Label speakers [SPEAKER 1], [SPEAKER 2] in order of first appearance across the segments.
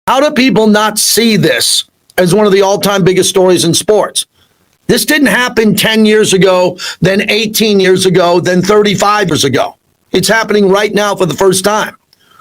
[SPEAKER 1] How do people not see this as one of the all-time biggest stories in sports? This didn't happen 10 years ago, then 18 years ago, then 35 years ago. It's happening right now for the first time.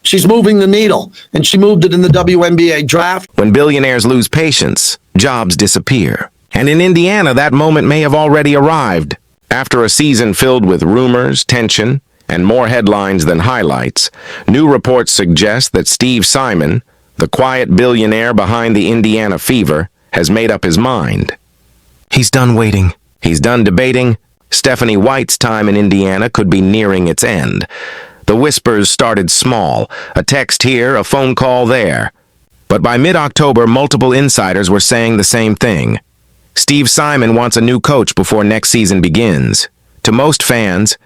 [SPEAKER 1] She's moving the needle, and she moved it in the WNBA draft.
[SPEAKER 2] When billionaires lose patience, jobs disappear. And in Indiana, that moment may have already arrived. After a season filled with rumors, tension, and more headlines than highlights, new reports suggest that Steve Simon, the quiet billionaire behind the Indiana fever, has made up his mind. He's done waiting. He's done debating. Stephanie White's time in Indiana could be nearing its end. The whispers started small, a text here, a phone call there. But by mid-October, multiple insiders were saying the same thing. Steve Simon wants a new coach before next season begins. To most fans,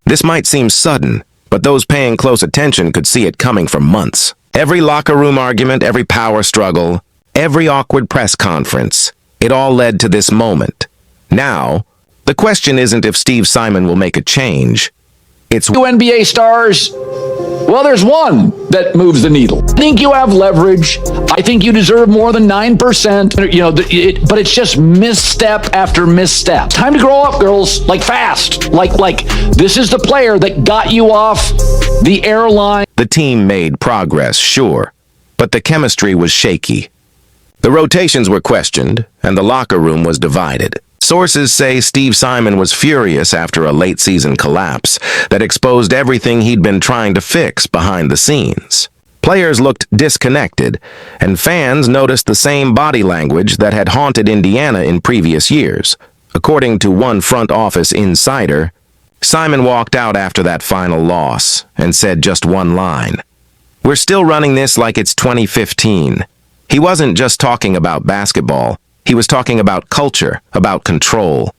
[SPEAKER 2] this might seem sudden, but those paying close attention could see it coming for months. Every locker room argument, every power struggle, every awkward press conference, it all led to this moment. Now, the question isn't if Steve Simon will make a change. It's
[SPEAKER 3] two NBA stars. Well, there's one that moves the needle. I think you have leverage. I think you deserve more than 9%. But it's just misstep after misstep. Time to grow up, girls. Like fast. Like this is the player that got you off the airline.
[SPEAKER 2] The team made progress, sure, but the chemistry was shaky. The rotations were questioned, and the locker room was divided. Sources say Steve Simon was furious after a late-season collapse that exposed everything he'd been trying to fix behind the scenes. Players looked disconnected, and fans noticed the same body language that had haunted Indiana in previous years. According to one front office insider, Simon walked out after that final loss and said just one line: "We're still running this like it's 2015. He wasn't just talking about basketball. He was talking about culture, about control.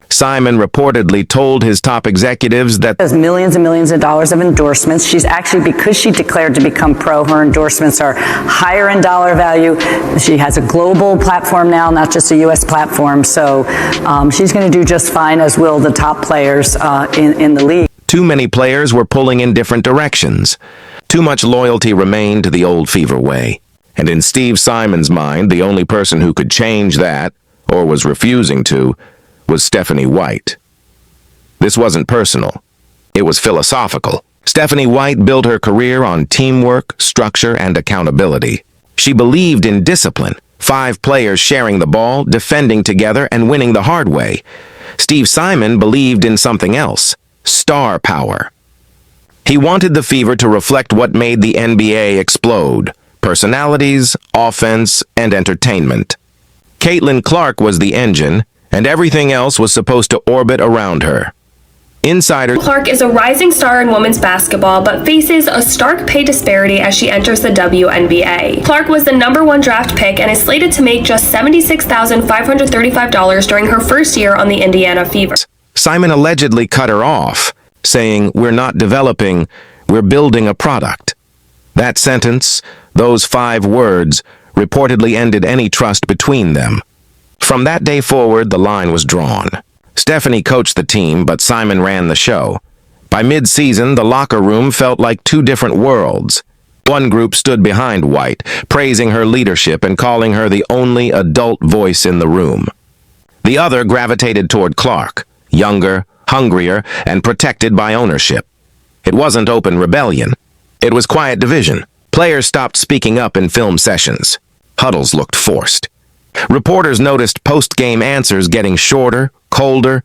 [SPEAKER 2] Simon reportedly told his top executives that
[SPEAKER 4] there's millions and millions of dollars of endorsements. She's actually, because she declared to become pro, her endorsements are higher in dollar value. She has a global platform now, not just a U.S. platform. So she's going to do just fine, as will the top players in the league.
[SPEAKER 2] Too many players were pulling in different directions. Too much loyalty remained to the old Fever way. And in Steve Simon's mind, the only person who could change that, or was refusing to, was Stephanie White. This wasn't personal. It was philosophical. Stephanie White built her career on teamwork, structure, and accountability. She believed in discipline, 5 players sharing the ball, defending together, and winning the hard way. Steve Simon believed in something else: star power. He wanted the Fever to reflect what made the NBA explode: personalities, offense, and entertainment. Caitlin Clark was the engine, and everything else was supposed to orbit around her. Insider
[SPEAKER 5] Clark is a rising star in women's basketball, but faces a stark pay disparity as she enters the WNBA. Clark was the #1 draft pick and is slated to make just $76,535 during her first year on the Indiana Fever.
[SPEAKER 2] Simon allegedly cut her off, saying, "We're not developing, we're building a product." That sentence, those 5 words, reportedly ended any trust between them. From that day forward, the line was drawn. Stephanie coached the team, but Simon ran the show. By mid-season, the locker room felt like 2 different worlds. One group stood behind White, praising her leadership and calling her the only adult voice in the room. The other gravitated toward Clark, younger, hungrier, and protected by ownership. It wasn't open rebellion. It was quiet division. Players stopped speaking up in film sessions. Huddles looked forced. Reporters noticed post-game answers getting shorter, colder,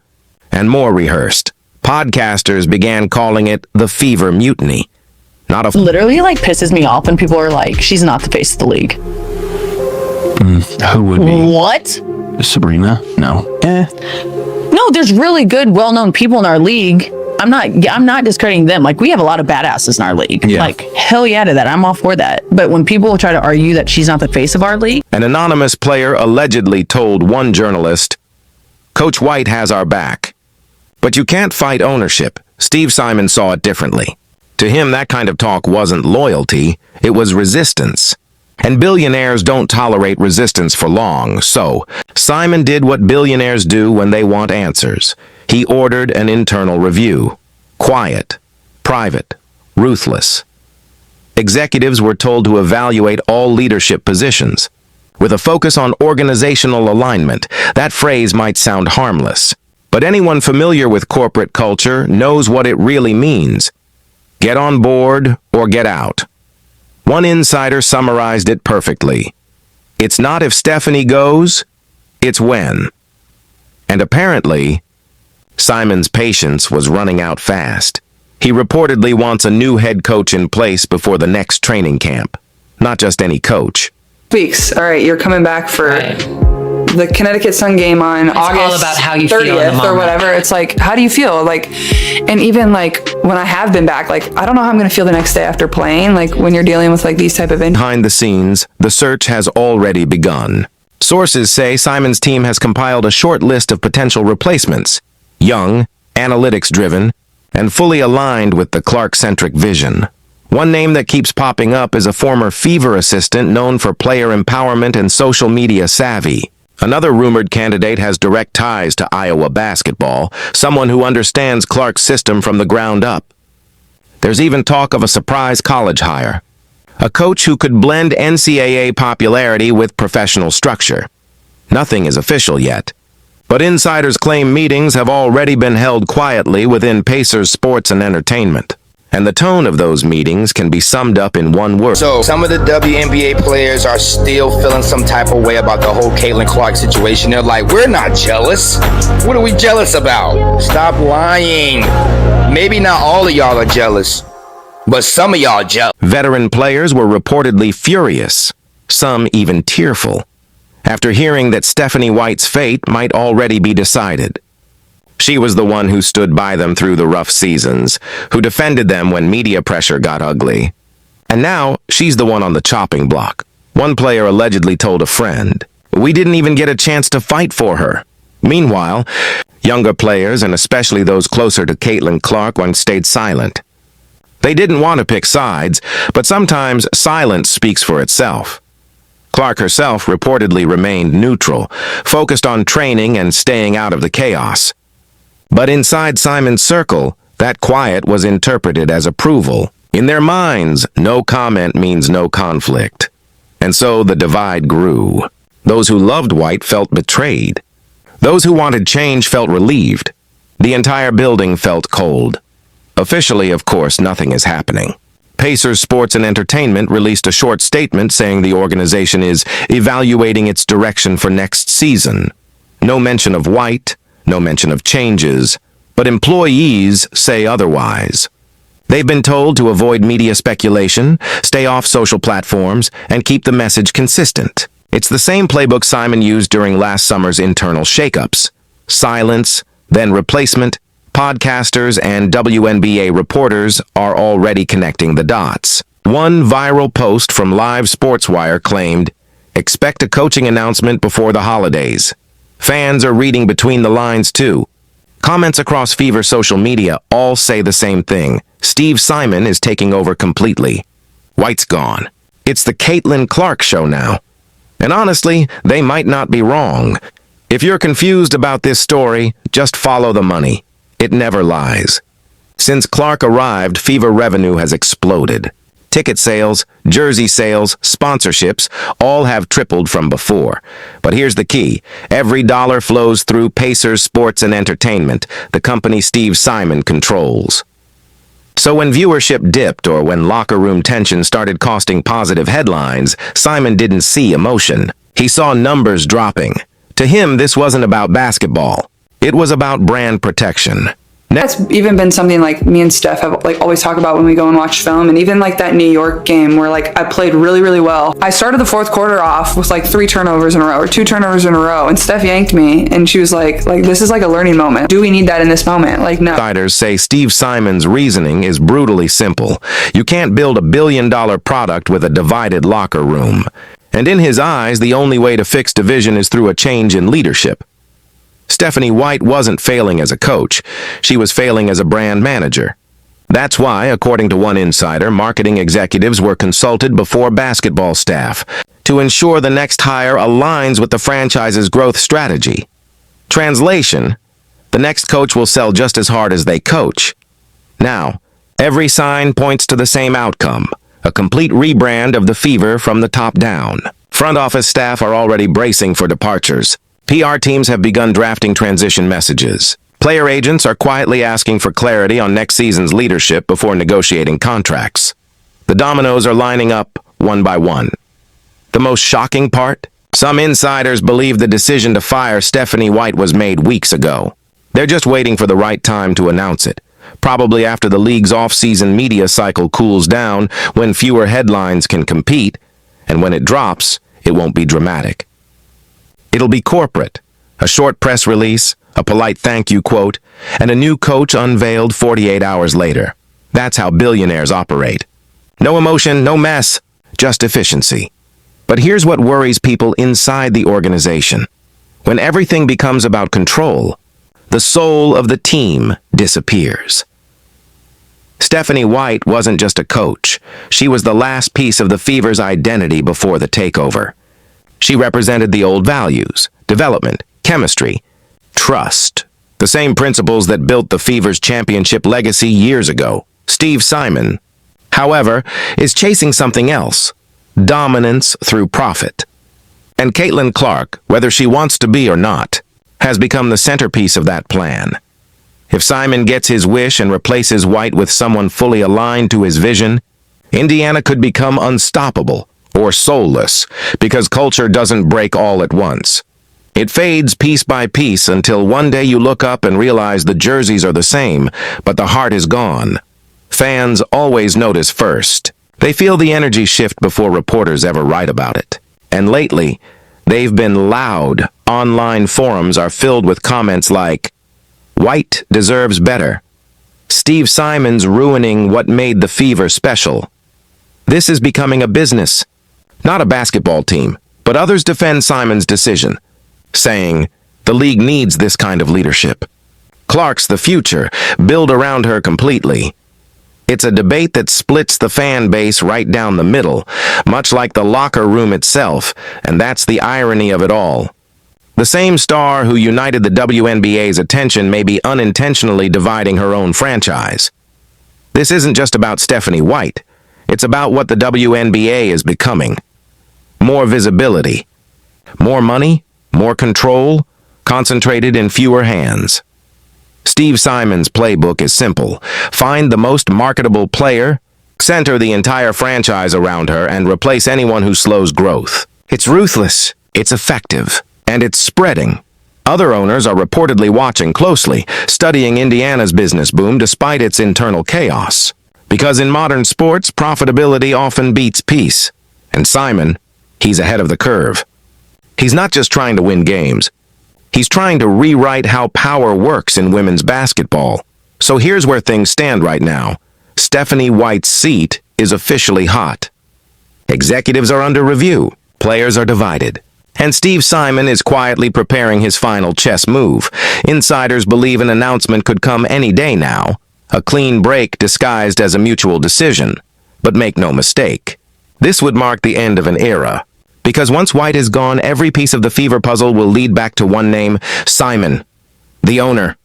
[SPEAKER 2] and more rehearsed. Podcasters began calling it the Fever Mutiny.
[SPEAKER 6] Literally, pisses me off when people are like, she's not the face of the league.
[SPEAKER 7] Who would be?
[SPEAKER 6] What?
[SPEAKER 7] Sabrina? No.
[SPEAKER 6] No, there's really good, well-known people in our league. I'm not discrediting them. We have a lot of badasses in our league.
[SPEAKER 7] Yeah.
[SPEAKER 6] Hell yeah to that. I'm all for that. But when people try to argue that she's not the face of our league.
[SPEAKER 2] An anonymous player allegedly told one journalist, "Coach White has our back." But you can't fight ownership. Steve Simon saw it differently. To him, that kind of talk wasn't loyalty, it was resistance. And billionaires don't tolerate resistance for long, so Simon did what billionaires do when they want answers. He ordered an internal review. Quiet, private, ruthless. Executives were told to evaluate all leadership positions. With a focus on organizational alignment, that phrase might sound harmless, but anyone familiar with corporate culture knows what it really means. Get on board or get out. One insider summarized it perfectly. It's not if Stephanie goes, it's when. And apparently, Simon's patience was running out fast. He reportedly wants a new head coach in place before the next training camp. Not just any coach.
[SPEAKER 8] Weeks. All right, you're coming back for the Connecticut Sun game on August
[SPEAKER 9] all about how you
[SPEAKER 8] 30th
[SPEAKER 9] feel in the
[SPEAKER 8] or
[SPEAKER 9] moment.
[SPEAKER 8] whatever. It's like, how do you feel? Like, and even like when I have been back, like, I don't know how I'm going to feel the next day after playing. Like when you're dealing with like these type of injuries.
[SPEAKER 2] Behind the scenes, the search has already begun. Sources say Simon's team has compiled a short list of potential replacements. Young, analytics-driven, and fully aligned with the Clark-centric vision. One name that keeps popping up is a former Fever assistant known for player empowerment and social media savvy. Another rumored candidate has direct ties to Iowa basketball, someone who understands Clark's system from the ground up. There's even talk of a surprise college hire, a coach who could blend NCAA popularity with professional structure. Nothing is official yet, but insiders claim meetings have already been held quietly within Pacers Sports and Entertainment. And the tone of those meetings can be summed up in one word.
[SPEAKER 10] So some of the WNBA players are still feeling some type of way about the whole Caitlin Clark situation. They're like, we're not jealous. What are we jealous about? Stop lying. Maybe not all of y'all are jealous, but some of y'all are jealous.
[SPEAKER 2] Veteran players were reportedly furious, some even tearful, after hearing that Stephanie White's fate might already be decided. She was the one who stood by them through the rough seasons, who defended them when media pressure got ugly. And now, she's the one on the chopping block. One player allegedly told a friend, "We didn't even get a chance to fight for her." Meanwhile, younger players, and especially those closer to Caitlin Clark, once stayed silent. They didn't want to pick sides, but sometimes silence speaks for itself. Clark herself reportedly remained neutral, focused on training and staying out of the chaos. But inside Simon's circle, that quiet was interpreted as approval. In their minds, no comment means no conflict. And so the divide grew. Those who loved White felt betrayed. Those who wanted change felt relieved. The entire building felt cold. Officially, of course, nothing is happening. Pacers Sports and Entertainment released a short statement saying the organization is evaluating its direction for next season. No mention of White, no mention of changes, but employees say otherwise. They've been told to avoid media speculation, stay off social platforms, and keep the message consistent. It's the same playbook Simon used during last summer's internal shakeups. Silence, then replacement. Podcasters and WNBA reporters are already connecting the dots. One viral post from Live SportsWire claimed, "Expect a coaching announcement before the holidays." Fans are reading between the lines too. Comments across Fever social media all say the same thing. Steve Simon is taking over completely. White's gone. It's the Caitlin Clark show now. And honestly, they might not be wrong. If you're confused about this story, just follow the money. It never lies. Since Clark arrived, Fever revenue has exploded. Ticket sales, jersey sales, sponsorships, all have tripled from before. But here's the key. Every dollar flows through Pacers Sports and Entertainment, the company Steve Simon controls. So when viewership dipped or when locker room tension started costing positive headlines, Simon didn't see emotion. He saw numbers dropping. To him, this wasn't about basketball. It was about brand protection.
[SPEAKER 8] That's even been something like me and Steph have like always talk about when we go and watch film, and even like that New York game where like I played really, really well. I started the fourth quarter off with like 3 turnovers in a row or 2 turnovers in a row, and Steph yanked me and she was like this is like a learning moment. Do we need that in this moment? Like, no.
[SPEAKER 2] Insiders say Steve Simon's reasoning is brutally simple. You can't build a billion-dollar product with a divided locker room. And in his eyes, the only way to fix division is through a change in leadership. Stephanie White wasn't failing as a coach. She was failing as a brand manager. That's why, according to one insider, marketing executives were consulted before basketball staff to ensure the next hire aligns with the franchise's growth strategy. Translation: the next coach will sell just as hard as they coach. Now, every sign points to the same outcome. a complete rebrand of the Fever from the top down. Front office staff are already bracing for departures. PR teams have begun drafting transition messages. Player agents are quietly asking for clarity on next season's leadership before negotiating contracts. The dominoes are lining up one by one. The most shocking part? Some insiders believe the decision to fire Stephanie White was made weeks ago. They're just waiting for the right time to announce it, probably after the league's off-season media cycle cools down, when fewer headlines can compete, and when it drops, it won't be dramatic. It'll be corporate, a short press release, a polite thank you quote, and a new coach unveiled 48 hours later. That's how billionaires operate. No emotion, no mess, just efficiency. But here's what worries people inside the organization. When everything becomes about control, the soul of the team disappears. Stephanie White wasn't just a coach. She was the last piece of the Fever's identity before the takeover. She represented the old values, development, chemistry, trust. The same principles that built the Fever's championship legacy years ago. Steve Simon, however, is chasing something else. Dominance through profit. And Caitlin Clark, whether she wants to be or not, has become the centerpiece of that plan. If Simon gets his wish and replaces White with someone fully aligned to his vision, Indiana could become unstoppable or soulless, because culture doesn't break all at once. It fades piece by piece until one day you look up and realize the jerseys are the same, but the heart is gone. Fans always notice first. They feel the energy shift before reporters ever write about it. And lately, they've been loud. Online forums are filled with comments like, "White deserves better." "Steve Simon's ruining what made the Fever special." This is becoming a business, not a basketball team, but others defend Simon's decision, saying, the league needs this kind of leadership. Clark's the future. Build around her completely. It's a debate that splits the fan base right down the middle, much like the locker room itself, and that's the irony of it all. The same star who united the WNBA's attention may be unintentionally dividing her own franchise. This isn't just about Stephanie White. It's about what the WNBA is becoming. More visibility, more money, more control, concentrated in fewer hands. Steve Simon's playbook is simple. Find the most marketable player, center the entire franchise around her, and replace anyone who slows growth. It's ruthless, it's effective, and it's spreading. Other owners are reportedly watching closely, studying Indiana's business boom despite its internal chaos. Because in modern sports, profitability often beats peace. And Simon, he's ahead of the curve. He's not just trying to win games. He's trying to rewrite how power works in women's basketball. So here's where things stand right now. Stephanie White's seat is officially hot. Executives are under review. Players are divided. And Steve Simon is quietly preparing his final chess move. Insiders believe an announcement could come any day now. A clean break disguised as a mutual decision. But make no mistake, this would mark the end of an era. Because once White is gone, every piece of the Fever puzzle will lead back to one name: Simon. The owner,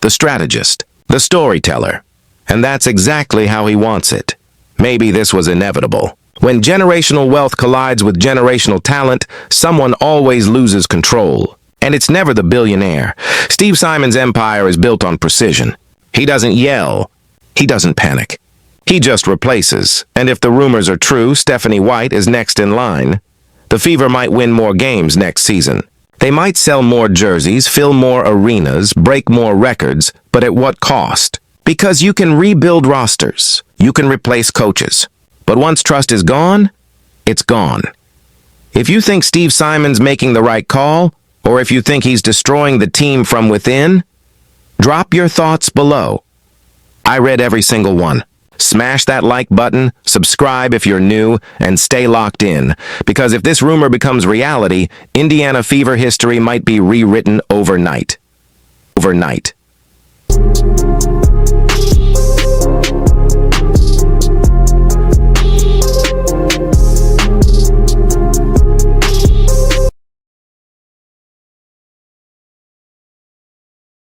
[SPEAKER 2] the strategist, the storyteller. And that's exactly how he wants it. Maybe this was inevitable. When generational wealth collides with generational talent, someone always loses control. And it's never the billionaire. Steve Simon's empire is built on precision. He doesn't yell. He doesn't panic. He just replaces. And if the rumors are true, Stephanie White is next in line. The Fever might win more games next season. They might sell more jerseys, fill more arenas, break more records, but at what cost? Because you can rebuild rosters. You can replace coaches. But once trust is gone, it's gone. If you think Steve Simon's making the right call, or if you think he's destroying the team from within, drop your thoughts below. I read every single one. Smash that like button, subscribe if you're new, and stay locked in. Because if this rumor becomes reality, Indiana Fever history might be rewritten overnight. Overnight.